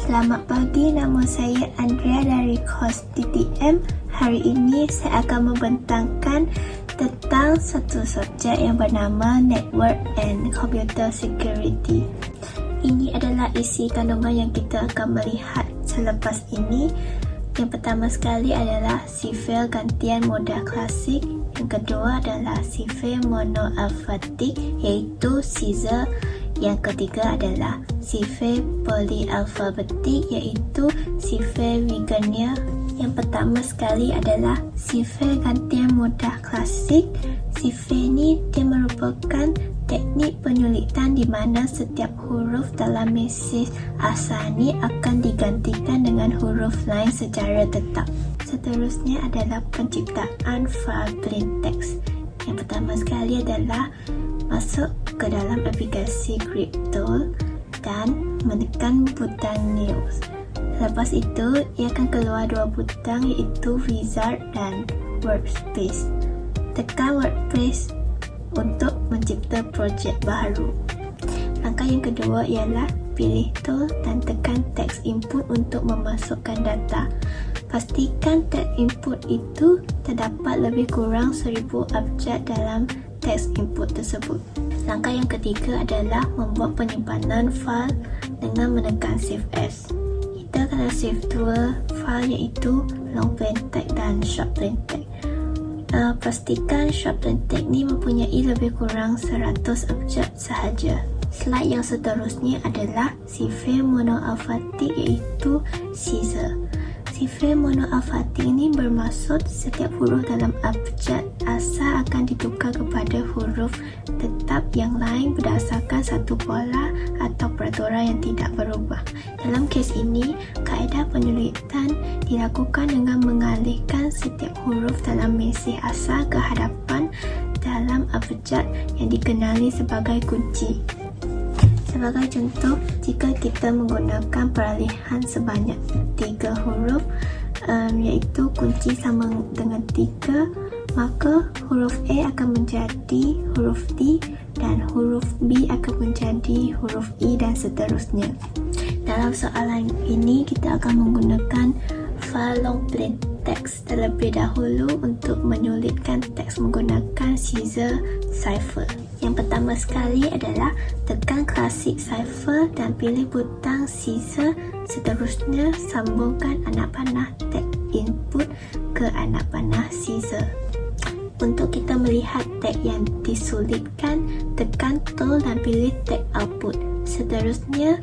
Selamat pagi, nama saya Andrea dari kos TTM. Hari ini saya akan membentangkan tentang satu subjek yang bernama Network and Computer Security. Ini adalah isi kandungan yang kita akan melihat selepas ini. Yang pertama sekali adalah sifil gantian moda klasik. Yang kedua adalah sifil monoalfabetik iaitu Caesar. Yang ketiga adalah sifil polyalfabetik iaitu sifil Wigner. Yang pertama sekali adalah sifil gantian moda klasik. Sifil ini dia merupakan teknik penyulitan di mana setiap huruf dalam mesej asal ni akan digantikan dengan huruf lain secara tetap. Seterusnya adalah penciptaan file plain text. Yang pertama sekali adalah masuk ke dalam aplikasi Crypto dan menekan butang News. Lepas itu, ia akan keluar dua butang iaitu Wizard dan Workspace. Tekan Workspace untuk mencipta projek baru. Langkah yang kedua ialah pilih tool dan tekan text input untuk memasukkan data. Pastikan text input itu terdapat lebih kurang 1000 abjad dalam text input tersebut. Langkah yang ketiga adalah membuat penyimpanan file dengan menekan Save As. Kita akan save dua file iaitu long plain text dan short plain text. Pastikan short plain text ni mempunyai lebih kurang 100 abjad sahaja. Slide yang seterusnya adalah sifil monoalfabetik iaitu Caesar. Sifil monoalfabetik ini bermaksud setiap huruf dalam abjad asal akan ditukar kepada huruf tetap yang lain berdasarkan satu pola atau peraturan yang tidak berubah. Dalam kes ini, kaedah penyulitan dilakukan dengan mengalihkan setiap huruf dalam mesej asal ke hadapan dalam abjad yang dikenali sebagai kunci. Sebagai contoh, jika kita menggunakan peralihan sebanyak 3 huruf iaitu kunci sama dengan 3, maka huruf A akan menjadi huruf D dan huruf B akan menjadi huruf E dan seterusnya. Dalam soalan ini, kita akan menggunakan file long plain text terlebih dahulu untuk menyulitkan teks menggunakan Caesar cipher. Yang pertama sekali adalah tekan klasik cipher dan pilih butang Caesar. Seterusnya, sambungkan anak panah text input ke anak panah Caesar. Untuk kita melihat teks yang disulitkan, tekan tool dan pilih teks output. Seterusnya,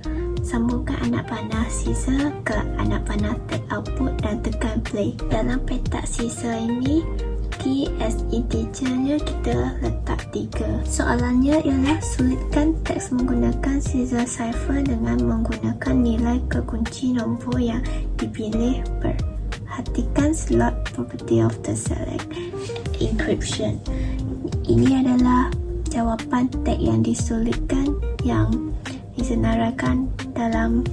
sambungkan anak panah Caesar ke anak panah teks output dan tekan play. Dalam petak Caesar ini, key as integernya kita letak 3. Soalannya ialah sulitkan teks menggunakan Caesar cipher dengan menggunakan nilai kekunci nombor yang dipilih. Perhatikan slot property of the select encryption. Ini adalah jawapan teks yang disulitkan yang disenaraikan dalam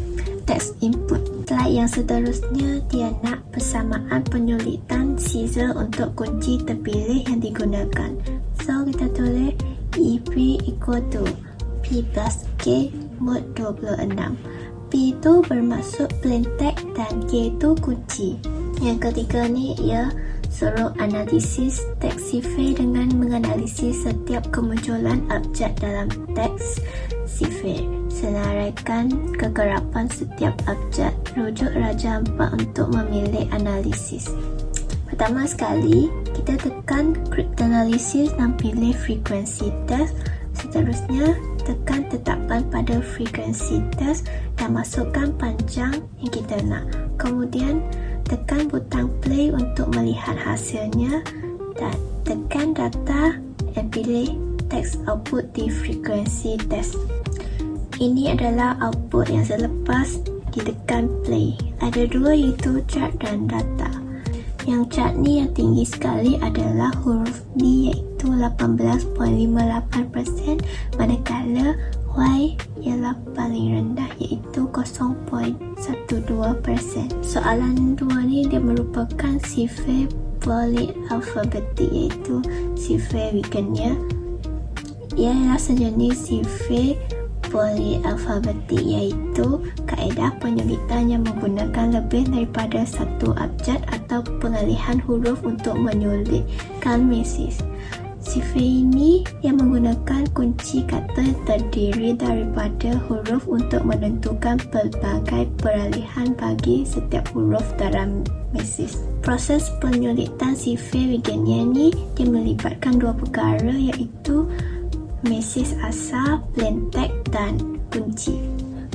text input. Slide yang seterusnya dia nak persamaan penyulitan Caesar untuk kunci terpilih yang digunakan. So kita tulis EP equal to P plus K mod 26. P itu bermaksud plain text dan K itu kunci. Yang ketiga ni ia suruh analisis teks sifil dengan menganalisis setiap kemunculan abjad dalam teks sifil. Senaraikan kekerapan setiap abjad. Rujuk Raja 4 untuk memilih analisis. Pertama sekali, kita tekan cryptanalysis dan pilih frequency test. Seterusnya, tekan tetapan pada frequency test dan masukkan panjang yang kita nak. Kemudian, tekan butang play untuk melihat hasilnya dan tekan data dan pilih text output di frequency test. Ini adalah output yang selepas ditekan play. Ada dua iaitu chart dan data. Yang chart ni yang tinggi sekali adalah huruf D iaitu 18.58%, manakala Y ialah paling rendah iaitu 0.12%. Soalan 2 ni dia merupakan sifil polyalfabetik iaitu sifil Wigner. Ia adalah sejenis sifil polialfabetik, iaitu kaedah penyulitan yang menggunakan lebih daripada satu abjad atau pengalihan huruf untuk menyulitkan mesej. Sifir ini yang menggunakan kunci kata terdiri daripada huruf untuk menentukan pelbagai peralihan bagi setiap huruf dalam mesej. Proses penyulitan sifir Wigenia ni dia melibatkan dua perkara, iaitu mesej asal, plain text dan kunci.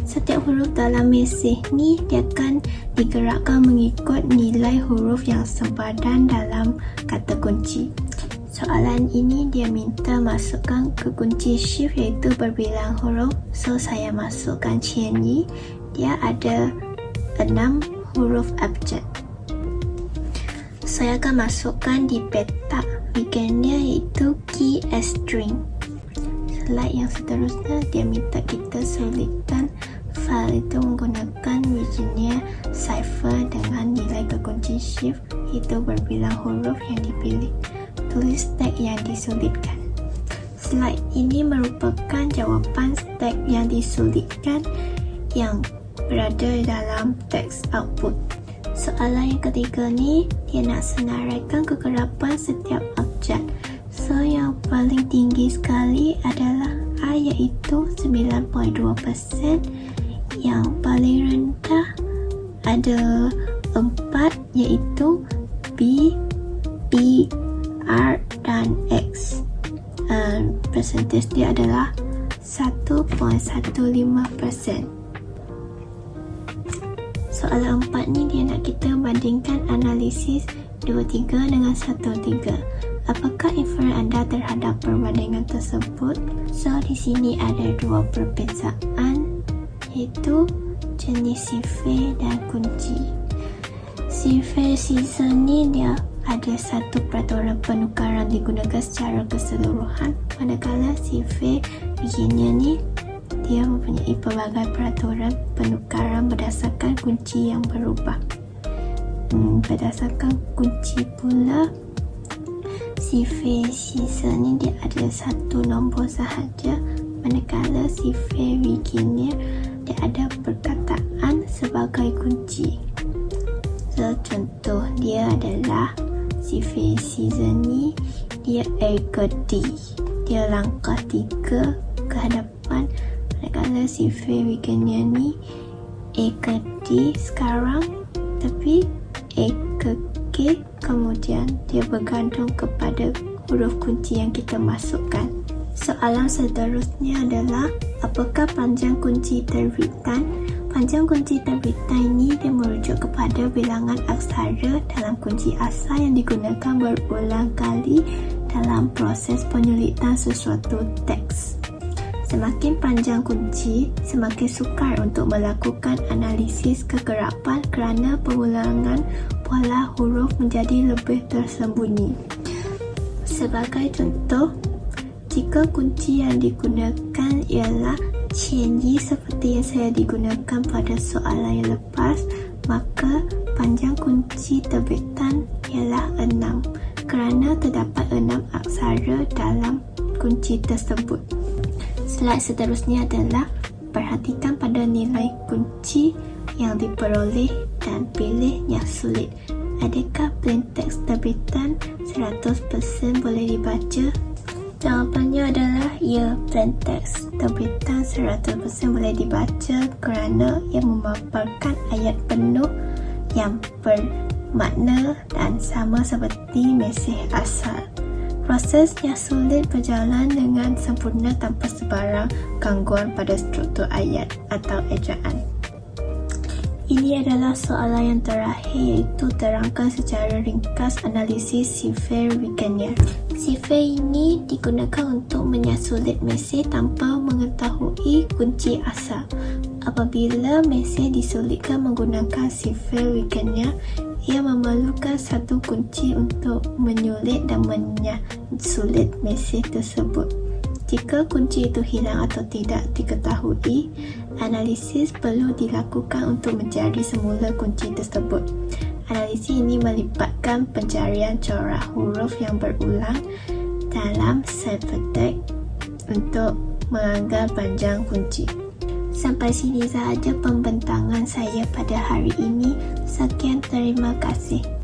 Setiap huruf dalam mesej ni dia akan digerakkan mengikut nilai huruf yang sempadan dalam kata kunci. Soalan ini dia minta masukkan ke kunci shift iaitu berbilang huruf. So saya masukkan Qianyi, dia ada 6 huruf abjad. Saya akan masukkan di petak Wigenia iaitu key as string. Slide yang seterusnya dia minta kita sulitkan file itu menggunakan Wigenia cipher dengan nilai kekunci shift iaitu berbilang huruf yang dipilih. Tulis teks yang disulitkan. Slide ini merupakan jawapan teks yang disulitkan yang berada dalam teks output. Soalan yang ketiga ni dia nak senaraikan kekerapan setiap abjad. So yang paling tinggi sekali adalah A iaitu 9.2%. Yang paling rendah ada 4 iaitu B, E, R dan X. Persentase dia adalah 1.15%. Soalan 4 ni dia nak kita bandingkan analisis 2-3 dengan 1-3. Apakah inferan anda terhadap perbandingan tersebut? So di sini ada dua perbezaan, iaitu jenis sifir dan kunci. Sifir season ni dia ada satu peraturan penukaran digunakan secara keseluruhan, manakala sifir Wigenia ni dia mempunyai pelbagai peraturan penukaran berdasarkan kunci yang berubah. Berdasarkan kunci pula, sifir season ni dia ada satu nombor sahaja, manakala sifir Wigenia dia ada perkataan sebagai kunci. So, contoh dia adalah sifir season ni dia A ke D, dia langkah 3 ke hadapan, manakala sifir Wigenia ni A ke D sekarang, tapi A ke K kemudian dia bergantung kepada huruf kunci yang kita masukkan. Soalan seterusnya adalah apakah panjang kunci terbitan? Panjang kunci terbitan ini dia merujuk kepada bilangan aksara dalam kunci asal yang digunakan berulang kali dalam proses penyulitan sesuatu teks. Semakin panjang kunci, semakin sukar untuk melakukan analisis kekerapan kerana pengulangan pola huruf menjadi lebih tersembunyi. Sebagai contoh, jika kunci yang digunakan ialah Qianyi seperti yang saya digunakan pada soalan yang lepas, maka panjang kunci terbitan ialah 6 kerana terdapat 6 aksara dalam kunci tersebut. Slide seterusnya adalah perhatikan pada nilai kunci yang diperoleh dan pilih yang sulit. Adakah plain text terbitan 100% boleh dibaca? Jawapannya adalah ya, plain text terbitan 100% boleh dibaca kerana ia memaparkan ayat penuh yang bermakna dan sama seperti mesej asal. Proses yang sulit berjalan dengan sempurna tanpa sebarang gangguan pada struktur ayat atau ejaan. Ini adalah soalan yang terakhir, iaitu terangkan secara ringkas analisis sifir Wigenia. Sifir ini digunakan untuk menyasulit mesej tanpa mengetahui kunci asal. Apabila mesej disulitkan menggunakan sifir Wigenia, ia memerlukan satu kunci untuk menyulit dan menyasulit mesej tersebut. Jika kunci itu hilang atau tidak diketahui, analisis perlu dilakukan untuk mencari semula kunci tersebut. Analisis ini melibatkan pencarian corak huruf yang berulang dalam ciphertext untuk menganggar panjang kunci. Sampai sini sahaja pembentangan saya pada hari ini. Sekian, terima kasih.